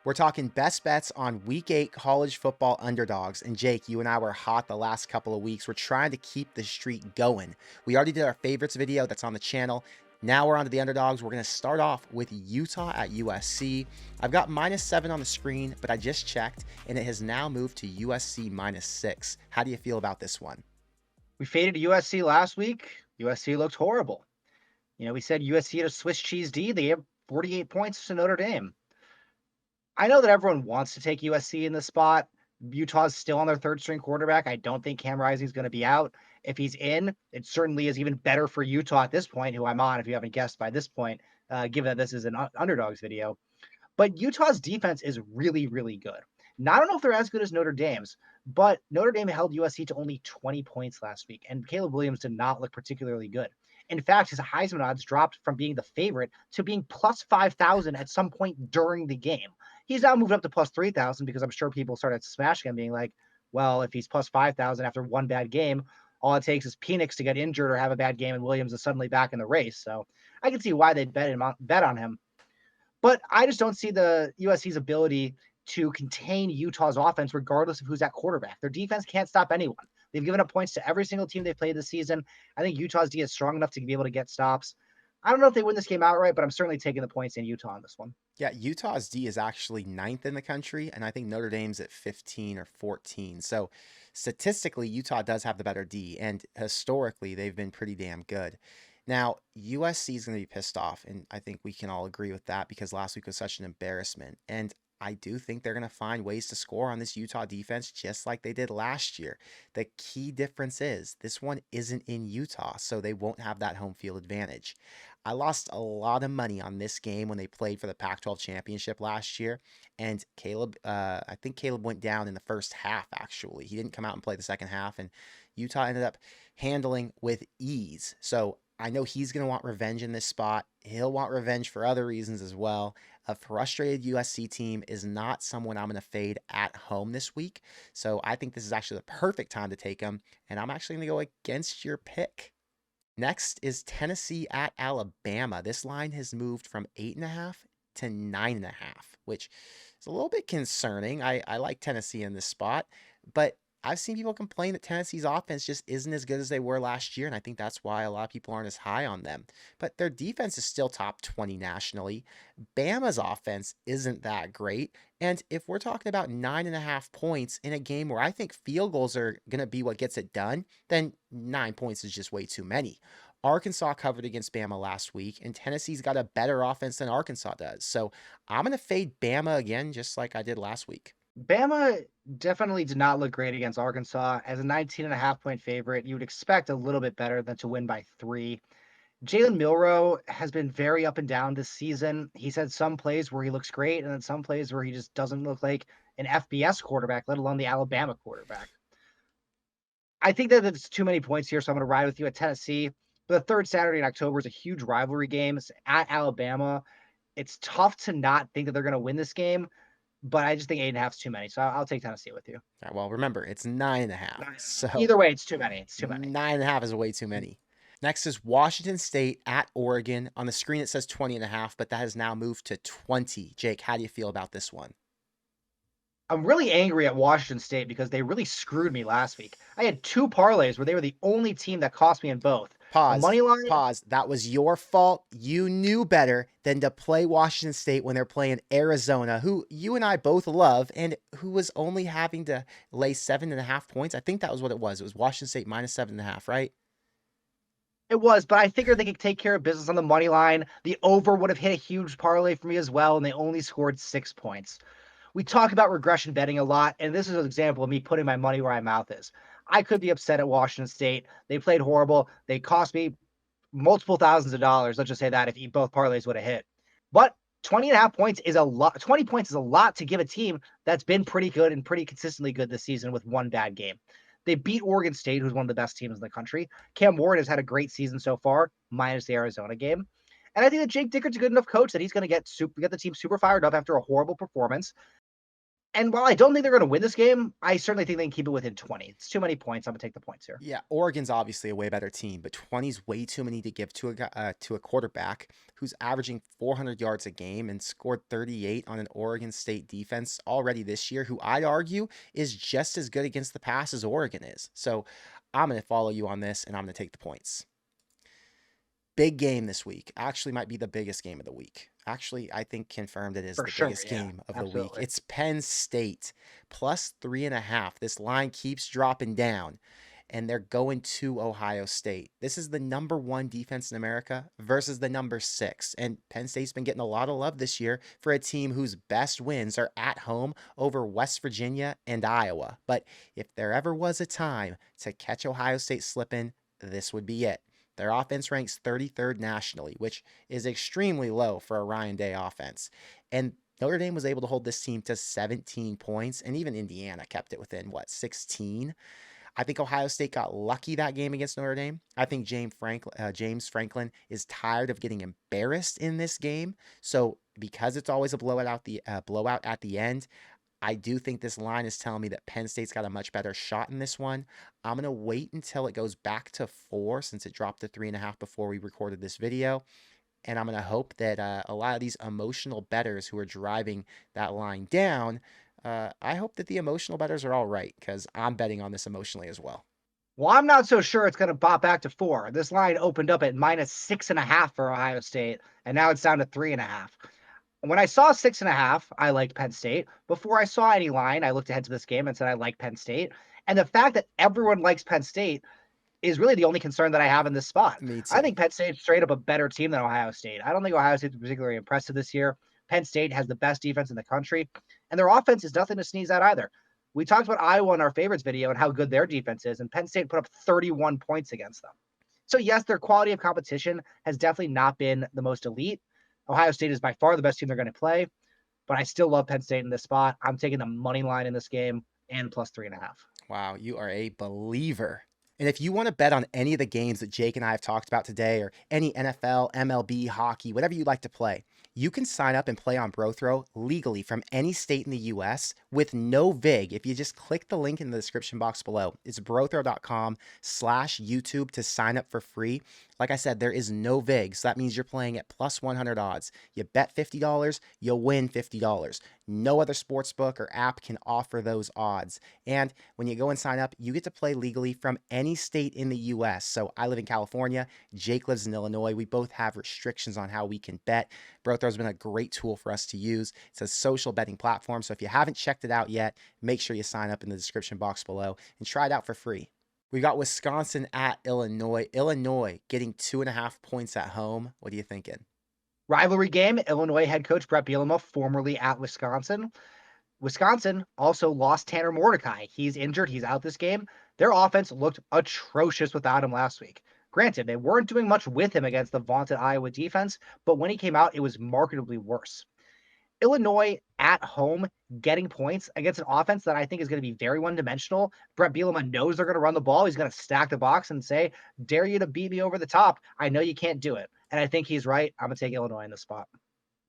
We're talking best bets on week 8 college football underdogs. And Jake, you and I were hot the last couple of weeks. We're trying to keep the streak going. We already did our favorites video that's on the channel. Now we're on to the underdogs. We're going to start off with Utah at USC. I've got -7 on the screen, but I just checked, and it has now moved to USC -6. How do you feel about this one? We faded USC last week. USC looked horrible. We said USC had a Swiss cheese D. They have 48 points to Notre Dame. I know that everyone wants to take USC in this spot. Utah's still on their third string quarterback. I don't think Cam Rising is going to be out. If he's in, it certainly is even better for Utah at this point, who I'm on, if you haven't guessed by this point, given that this is an underdogs video. But Utah's defense is really, really good. Now, I don't know if they're as good as Notre Dame's, but Notre Dame held USC to only 20 points last week, and Caleb Williams did not look particularly good. In fact, his Heisman odds dropped from being the favorite to being plus 5,000 at some point during the game. He's now moved up to plus 3,000 because I'm sure people started smashing him, being like, well, if he's plus 5,000 after one bad game, all it takes is Penix to get injured or have a bad game, and Williams is suddenly back in the race. So I can see why they'd bet on him. But I just don't see the USC's ability to contain Utah's offense, regardless of who's at quarterback. Their defense can't stop anyone. They've given up points to every single team they've played this season. I think Utah's D is strong enough to be able to get stops. I don't know if they win this game outright, but I'm certainly taking the points in Utah on this one. Yeah, Utah's D is actually 9th in the country, and I think Notre Dame's at 15 or 14. So statistically, Utah does have the better D, and historically, they've been pretty damn good. Now, USC is going to be pissed off, and I think we can all agree with that because last week was such an embarrassment. And I do think they're going to find ways to score on this Utah defense just like they did last year. The key difference is this one isn't in Utah, so they won't have that home field advantage. I lost a lot of money on this game when they played for the Pac-12 championship last year, and I think Caleb went down in the first half, actually. He didn't come out and play the second half, and Utah ended up handling with ease. So I know he's going to want revenge in this spot. He'll want revenge for other reasons as well. A frustrated USC team is not someone I'm going to fade at home this week. So I think this is actually the perfect time to take them. And I'm actually going to go against your pick. Next is Tennessee at Alabama. This line has moved from 8.5 to 9.5, which is a little bit concerning. I like Tennessee in this spot, but I've seen people complain that Tennessee's offense just isn't as good as they were last year, and I think that's why a lot of people aren't as high on them. But their defense is still top 20 nationally. Bama's offense isn't that great, and if we're talking about 9.5 points in a game where I think field goals are going to be what gets it done, then 9 points is just way too many. Arkansas covered against Bama last week, and Tennessee's got a better offense than Arkansas does. So I'm going to fade Bama again, just like I did last week. Bama definitely did not look great against Arkansas. As a 19.5 point favorite, you would expect a little bit better than to win by 3. Jalen Milroe has been very up and down this season. He's had some plays where he looks great, and then some plays where he just doesn't look like an FBS quarterback, let alone the Alabama quarterback. I think that it's too many points here, so I'm going to ride with you at Tennessee. But the third Saturday in October is a huge rivalry game. It's at Alabama. It's tough to not think that they're going to win this game, but I just think 8.5 is too many. So I'll take Tennessee with you. Well, remember, it's 9.5. So Either way, it's too many. It's too many. 9.5 is way too many. Next is Washington State at Oregon. On the screen, it says 20.5, but that has now moved to 20. Jake, how do you feel about this one? I'm really angry at Washington State because they really screwed me last week. I had 2 parlays where they were the only team that cost me in both. Pause. Money line. Pause. That was your fault. You knew better than to play Washington State when they're playing Arizona, who you and I both love, and who was only having to lay 7.5 points. I think that was what it was. It was Washington State -7.5, right? It was, but I figured they could take care of business on the money line. The over would have hit a huge parlay for me as well, and they only scored 6 points. We talk about regression betting a lot, and this is an example of me putting my money where my mouth is. I could be upset at Washington State. They played horrible. They cost me multiple thousands of dollars. Let's just say that if both parlays would have hit. But 20.5 points is a lot. 20 points is a lot to give a team that's been pretty good and pretty consistently good this season with one bad game. They beat Oregon State, who's one of the best teams in the country. Cam Ward has had a great season so far, minus the Arizona game. And I think that Jake Dickert's a good enough coach that he's going to get the team super fired up after a horrible performance. And while I don't think they're going to win this game, I certainly think they can keep it within 20. It's too many points. I'm going to take the points here. Yeah, Oregon's obviously a way better team, but 20 is way too many to give to a quarterback who's averaging 400 yards a game and scored 38 on an Oregon State defense already this year, who I'd argue is just as good against the pass as Oregon is. So I'm going to follow you on this, and I'm going to take the points. Big game this week. Actually, might be the biggest game of the week. Actually, I think confirmed it is For the sure. biggest Yeah, game of the week. absolutely. It's Penn State plus 3.5. This line keeps dropping down, and they're going to Ohio State. This is the number 1 defense in America versus the number 6. And Penn State's been getting a lot of love this year for a team whose best wins are at home over West Virginia and Iowa. But if there ever was a time to catch Ohio State slipping, this would be it. Their offense ranks 33rd nationally, which is extremely low for a Ryan Day offense. And Notre Dame was able to hold this team to 17 points, and even Indiana kept it within, 16? I think Ohio State got lucky that game against Notre Dame. I think James Franklin is tired of getting embarrassed in this game. So because it's always a blowout at the end, I do think this line is telling me that Penn State's got a much better shot in this one. I'm going to wait until it goes back to 4 since it dropped to 3.5 before we recorded this video. And I'm going to hope that a lot of these emotional bettors who are driving that line down, I hope that the emotional bettors are all right because I'm betting on this emotionally as well. Well, I'm not so sure it's going to pop back to 4. This line opened up at -6.5 for Ohio State, and now it's down to 3.5. When I saw 6.5, I liked Penn State. Before I saw any line, I looked ahead to this game and said I like Penn State. And the fact that everyone likes Penn State is really the only concern that I have in this spot. Me I too. think Penn State's straight up a better team than Ohio State. I don't think Ohio State's particularly impressive this year. Penn State has the best defense in the country, and their offense is nothing to sneeze at either. We talked about Iowa in our favorites video and how good their defense is, and Penn State put up 31 points against them. So, yes, their quality of competition has definitely not been the most elite. Ohio State is by far the best team they're going to play, but I still love Penn State in this spot. I'm taking the money line in this game and plus 3.5. Wow, you are a believer. And if you want to bet on any of the games that Jake and I have talked about today, or any NFL, MLB, hockey, whatever you like to play, you can sign up and play on BroThrow legally from any state in the US with no VIG if you just click the link in the description box below. It's brothrow.com/YouTube to sign up for free. Like I said, there is no VIG, so that means you're playing at plus 100 odds. You bet $50, you'll win $50. No other sportsbook or app can offer those odds. And when you go and sign up, you get to play legally from any state in the US. So I live in California, Jake lives in Illinois. We both have restrictions on how we can bet. BroThrow's been a great tool for us to use. It's a social betting platform. So if you haven't checked it out yet, make sure you sign up in the description box below and try it out for free. We got Wisconsin at Illinois. Illinois getting 2.5 points at home. What are you thinking? Rivalry game, Illinois head coach Brett Bielema, formerly at Wisconsin. Wisconsin also lost Tanner Mordecai. He's injured. He's out this game. Their offense looked atrocious without him last week. Granted, they weren't doing much with him against the vaunted Iowa defense, but when he came out, it was markedly worse. Illinois at home getting points against an offense that I think is going to be very one-dimensional. Brett Bielema knows they're going to run the ball. He's going to stack the box and say, dare you to beat me over the top. I know you can't do it. And I think he's right. I'm going to take Illinois in the spot.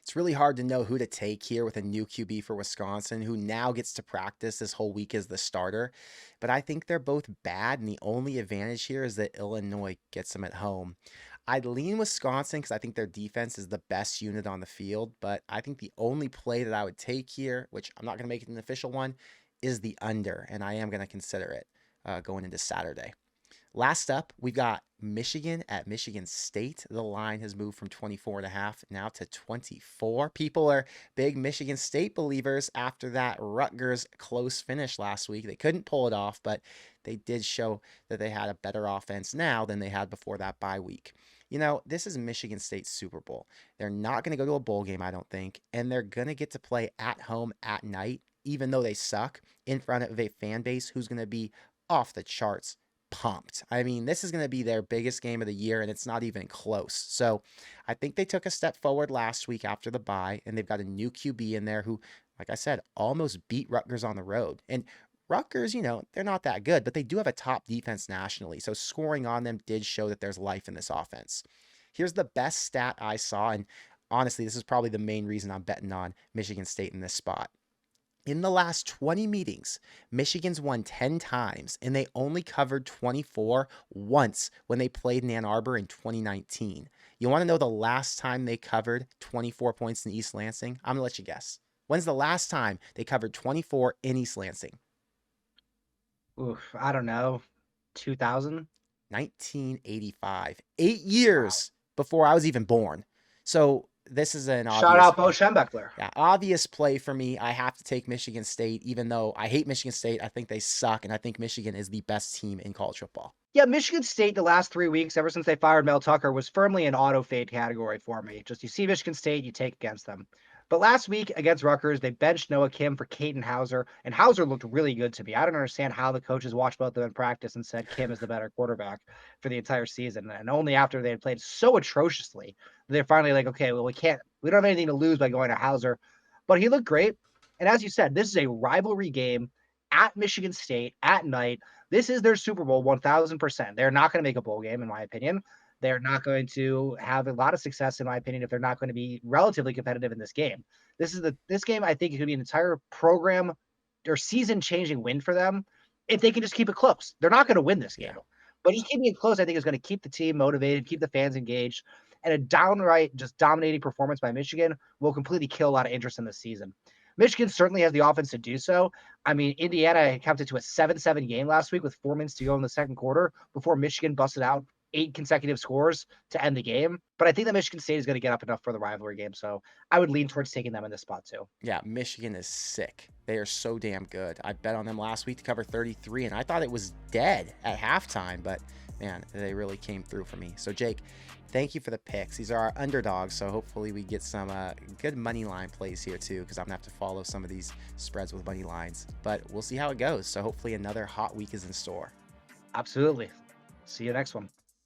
It's really hard to know who to take here with a new QB for Wisconsin, who now gets to practice this whole week as the starter. But I think they're both bad, and the only advantage here is that Illinois gets them at home. I'd lean Wisconsin because I think their defense is the best unit on the field, but I think the only play that I would take here, which I'm not going to make it an official one, is the under, and I am going to consider it going into Saturday. Last up, we've got Michigan at Michigan State. The line has moved from 24.5 now to 24. People are big Michigan State believers after that Rutgers close finish last week. They couldn't pull it off, but they did show that they had a better offense now than they had before that bye week. You know, this is Michigan State's Super Bowl. They're not going to go to a bowl game, I don't think, and they're going to get to play at home at night, even though they suck, in front of a fan base who's going to be off the charts pumped. I mean, this is going to be their biggest game of the year, and it's not even close. So I think they took a step forward last week after the bye, and they've got a new QB in there who, like I said, almost beat Rutgers on the road. And Rutgers, they're not that good, but they do have a top defense nationally. So scoring on them did show that there's life in this offense. Here's the best stat I saw, and honestly, this is probably the main reason I'm betting on Michigan State in this spot. In the last 20 meetings, Michigan's won 10 times, and they only covered 24 once when they played in Ann Arbor in 2019. You want to know the last time they covered 24 points in East Lansing? I'm going to let you guess. When's the last time they covered 24 in East Lansing? Oof, I don't know. 2000? 1985. 8 Wow. years before I was even born. So this is an Shout obvious out Bo play. Schembechler. Yeah, obvious play for me. I have to take Michigan State, even though I hate Michigan State. I think they suck, and I think Michigan is the best team in college football. Yeah, Michigan State the last 3 weeks, ever since they fired Mel Tucker, was firmly an auto fade category for me. Just you see Michigan State, you take against them. But last week against Rutgers, they benched Noah Kim for Caden Hauser, and Hauser looked really good to me. I don't understand how the coaches watched both of them in practice and said Kim is the better quarterback for the entire season. And only after they had played so atrociously, they're finally like, okay, well, we don't have anything to lose by going to Hauser. But he looked great. And as you said, this is a rivalry game at Michigan State at night. This is their Super Bowl 1000%. They're not going to make a bowl game, in my opinion. They're not going to have a lot of success, in my opinion, if they're not going to be relatively competitive in this game. This game, I think, it could be an entire program or season-changing win for them if they can just keep it close. They're not going to win this game, Yeah. but just keeping it close, I think, is going to keep the team motivated, keep the fans engaged, and a downright just dominating performance by Michigan will completely kill a lot of interest in this season. Michigan certainly has the offense to do so. I mean, Indiana kept it to a 7-7 game last week with 4 minutes to go in the second quarter before Michigan busted out 8 consecutive scores to end the game. But I think that Michigan State is going to get up enough for the rivalry game. So I would lean towards taking them in this spot too. Yeah, Michigan is sick. They are so damn good. I bet on them last week to cover 33, and I thought it was dead at halftime, but man, they really came through for me. So, Jake, thank you for the picks. These are our underdogs, so hopefully we get some good money line plays here too, because I'm going to have to follow some of these spreads with money lines. But we'll see how it goes. So hopefully another hot week is in store. Absolutely. See you next one.